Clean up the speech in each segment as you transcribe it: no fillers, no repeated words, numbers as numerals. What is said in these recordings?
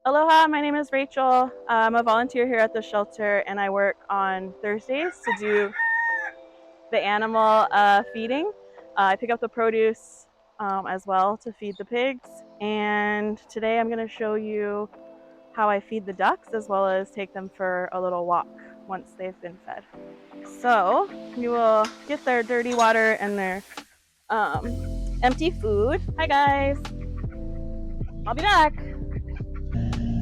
Aloha, my name is Rachel. I'm a volunteer here at the shelter, and I work on Thursdays to do the animal feeding. I pick up the produce as well to feed the pigs. And today I'm going to show you how I feed the ducks as well as take them for a little walk once they've been fed. So we will get their dirty water and their empty food. Hi guys, I'll be back.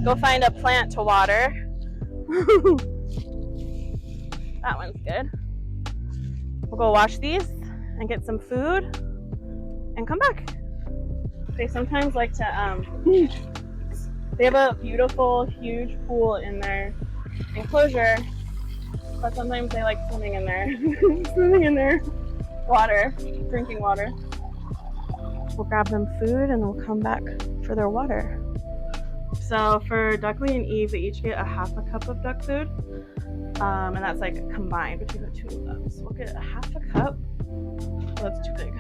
Go find a plant to water. That one's good. We'll go wash these and get some food and come back. They sometimes like to, they have a beautiful, huge pool in their enclosure, but sometimes they like swimming in there, swimming in their water, drinking water. We'll grab them food and we'll come back for their water. So for Ducklee and Eve, they each get a half a cup of duck food, and that's like combined between the two of them. So we'll get a half a cup. Oh, that's too big.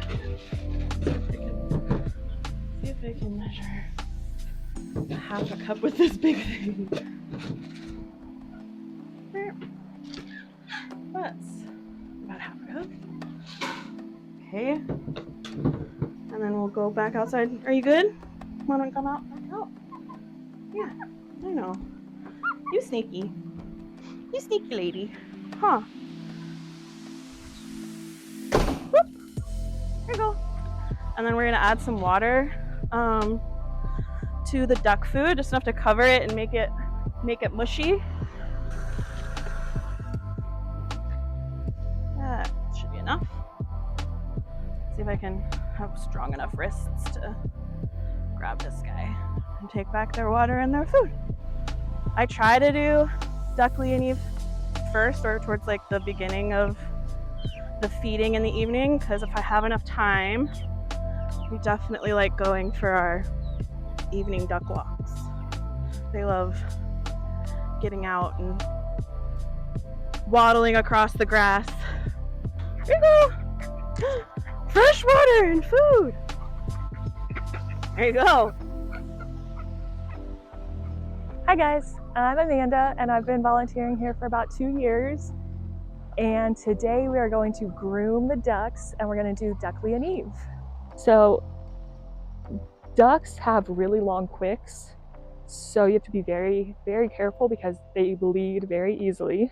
See if I can measure a half a cup with this big thing. That's about half a cup. Okay. And then we'll go back outside. Are you good? Want to come out? Back out? Yeah, I know. You sneaky. You sneaky lady. Huh. Whoop. There you go. And then we're gonna add some water to the duck food, just enough to cover it and make it mushy. That should be enough. See if I can have strong enough wrists to grab this guy and take back their water and their food. I try to do Ducklee and Eve first, or towards like the beginning of the feeding in the evening, because if I have enough time, we definitely like going for our evening duck walks. They love getting out and waddling across the grass. Here you go! Fresh water and food! There you go! Hi guys, I'm Amanda and I've been volunteering here for about 2 years, and today we are going to groom the ducks and we're going to do Ducklee and Eve. So ducks have really long quicks, so you have to be very, very careful because they bleed very easily,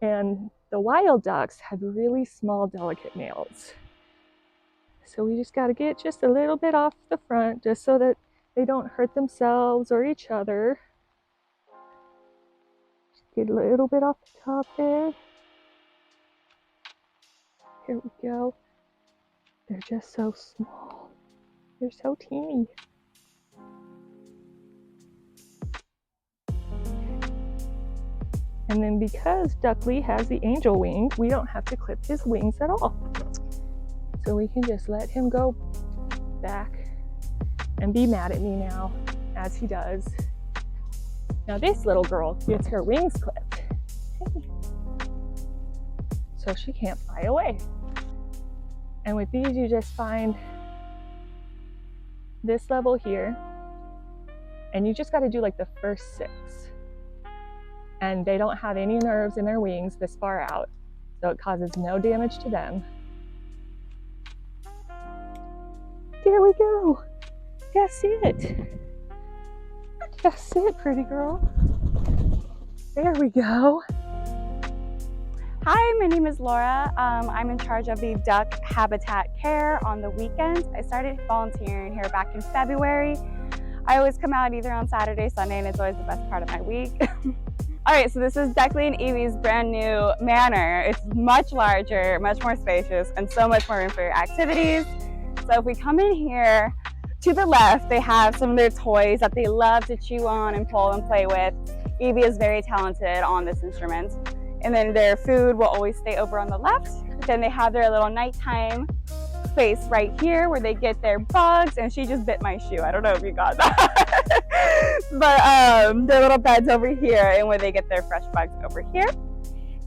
and the wild ducks have really small, delicate nails. So we just got to get just a little bit off the front just so that they don't hurt themselves or each other. Just get a little bit off the top there. Here we go. They're just so small. They're so teeny. And then because Ducklee has the angel wing, we don't have to clip his wings at all. So we can just let him go back and be mad at me now, as he does. Now this little girl gets her wings clipped. So she can't fly away. And with these, you just find this level here, and you just got to do like the first 6. And they don't have any nerves in their wings this far out, so it causes no damage to them. There we go. That's it. That's it, pretty girl. There we go. Hi, my name is Laura. I'm in charge of the duck habitat care on the weekends. I started volunteering here back in February. I always come out either on Saturday, Sunday, and it's always the best part of my week. All right, so this is Ducklee and Evie's brand new manor. It's much larger, much more spacious, and so much more room for your activities. So if we come in here, to the left, they have some of their toys that they love to chew on and pull and play with. Evie is very talented on this instrument. And then their food will always stay over on the left. Then they have their little nighttime space right here where they get their bugs, and she just bit my shoe. I don't know if you got that. But their little beds over here, and where they get their fresh bugs over here.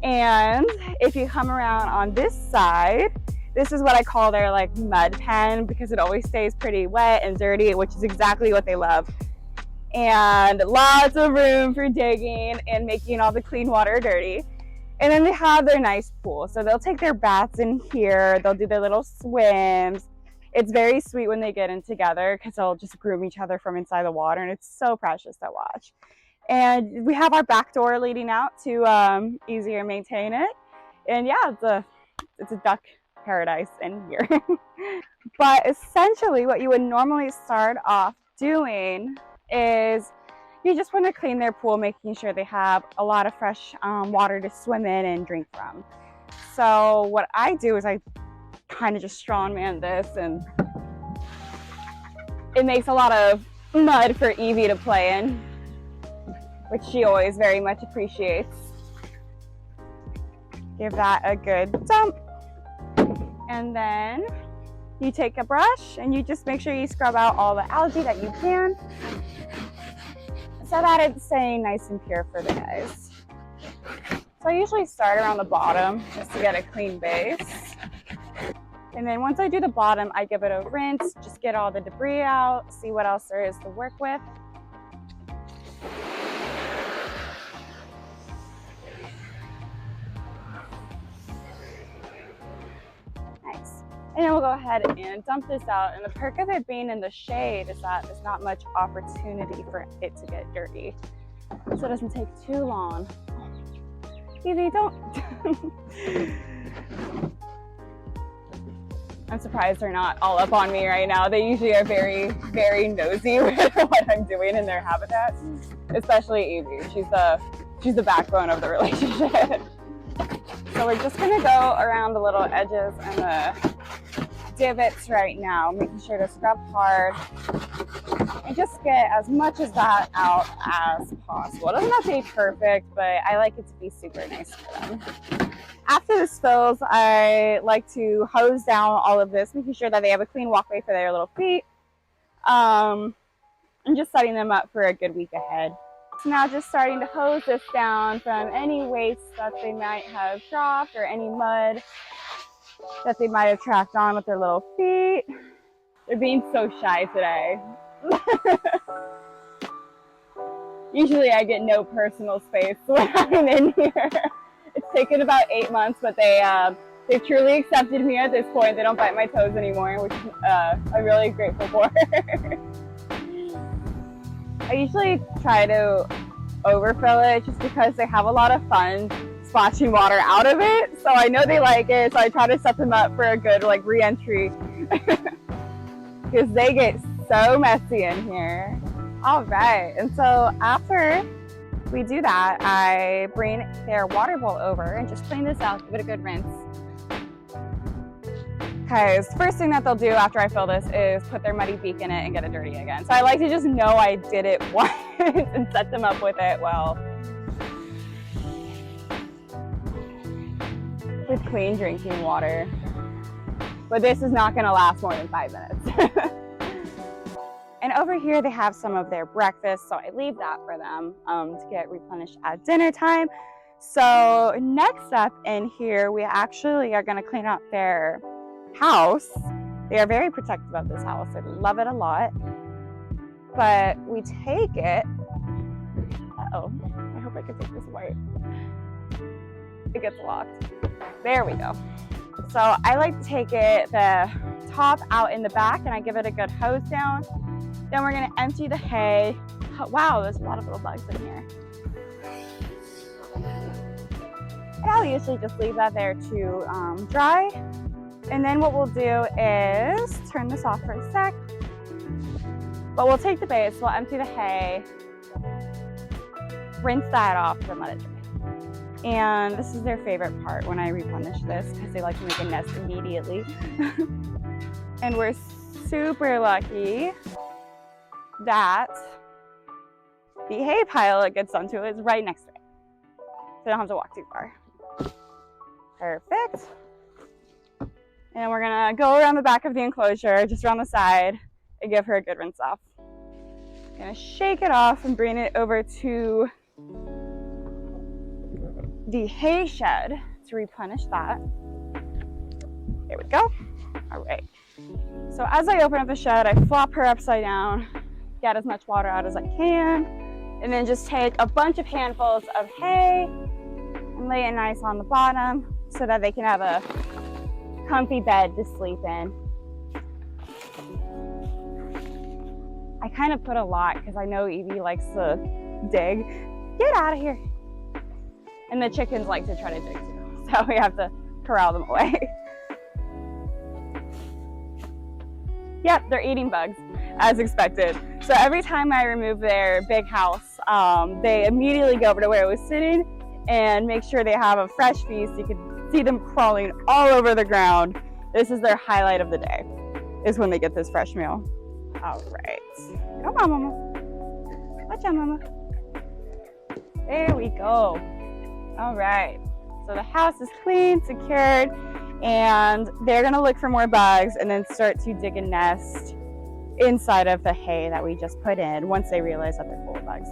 And if you come around on this side, this is what I call their like mud pen, because it always stays pretty wet and dirty, which is exactly what they love. and lots of room for digging and making all the clean water dirty. And then they have their nice pool. So they'll take their baths in here. They'll do their little swims. It's very sweet when they get in together because they'll just groom each other from inside the water, and it's so precious to watch. And we have our back door leading out to easier maintain it. And yeah, it's a duck paradise in here. But essentially what you would normally start off doing is you just want to clean their pool, making sure they have a lot of fresh water to swim in and drink from. So what I do is I kind of just strongman this, and it makes a lot of mud for Evie to play in, which she always very much appreciates. Give that a good dump. And then you take a brush and you just make sure you scrub out all the algae that you can, so that it's staying nice and pure for the guys. So I usually start around the bottom just to get a clean base. And then once I do the bottom, I give it a rinse, just get all the debris out, see what else there is to work with. Nice. And then we'll go ahead and dump this out. And the perk of it being in the shade is that there's not much opportunity for it to get dirty. So it doesn't take too long. Evie, don't. I'm surprised they're not all up on me right now. They usually are very, very nosy with what I'm doing in their habitat, especially Evie. She's the backbone of the relationship. So we're just gonna go around the little edges and the divots right now, making sure to scrub hard and just get as much of that out as possible. It doesn't have to be perfect, but I like it to be super nice for them. After this fills, I like to hose down all of this, making sure that they have a clean walkway for their little feet, and just setting them up for a good week ahead. So now just starting to hose this down from any waste that they might have dropped or any mud that they might have tracked on with their little feet. They're being so shy today. Usually I get no personal space when I'm in here. It's taken about 8 months, but they've truly accepted me at this point. They don't bite my toes anymore, which I'm really grateful for. I usually try to overfill it just because they have a lot of fun splashing water out of it. So I know they like it, so I try to set them up for a good re-entry because they get so messy in here. All right, and so after we do that, I bring their water bowl over and just clean this out, give it a good rinse. Because first thing that they'll do after I fill this is put their muddy beak in it and get it dirty again. So I like to just know I did it once and set them up with it well. With clean drinking water. But this is not gonna last more than 5 minutes. And over here they have some of their breakfast, so I leave that for them to get replenished at dinner time. So next up in here, we actually are gonna clean out their house. They are very protective of this house. I love it a lot. But we take it, uh-oh, I hope I can take this away. It gets locked. There we go. So I like to take it, the top out in the back, and I give it a good hose down. Then we're gonna empty the hay. Oh, wow, there's a lot of little bugs in here. And I'll usually just leave that there to dry. And then what we'll do is turn this off for a sec. But we'll take the base, we'll empty the hay, rinse that off, and let it dry. And this is their favorite part when I replenish this because they like to make a nest immediately. And we're super lucky that the hay pile it gets onto is right next to it. So they don't have to walk too far. Perfect. And we're gonna go around the back of the enclosure, just around the side, and give her a good rinse off. Gonna shake it off and bring it over to the hay shed to replenish that. There we go. All right. So as I open up the shed, I flop her upside down, get as much water out as I can, and then just take a bunch of handfuls of hay and lay it nice on the bottom so that they can have a comfy bed to sleep in. I kind of put a lot because I know Evie likes to dig. Get out of here. And the chickens like to try to dig too, so we have to corral them away. Yep, they're eating bugs, as expected. So every time I remove their big house, they immediately go over to where it was sitting and make sure they have a fresh feast. You can see them crawling all over the ground. This is their highlight of the day, is when they get this fresh meal. All right, come on, Mama. Watch out, Mama. There we go. All right, so the house is clean, secured, and they're gonna look for more bugs and then start to dig a nest inside of the hay that we just put in once they realize that they're full of bugs.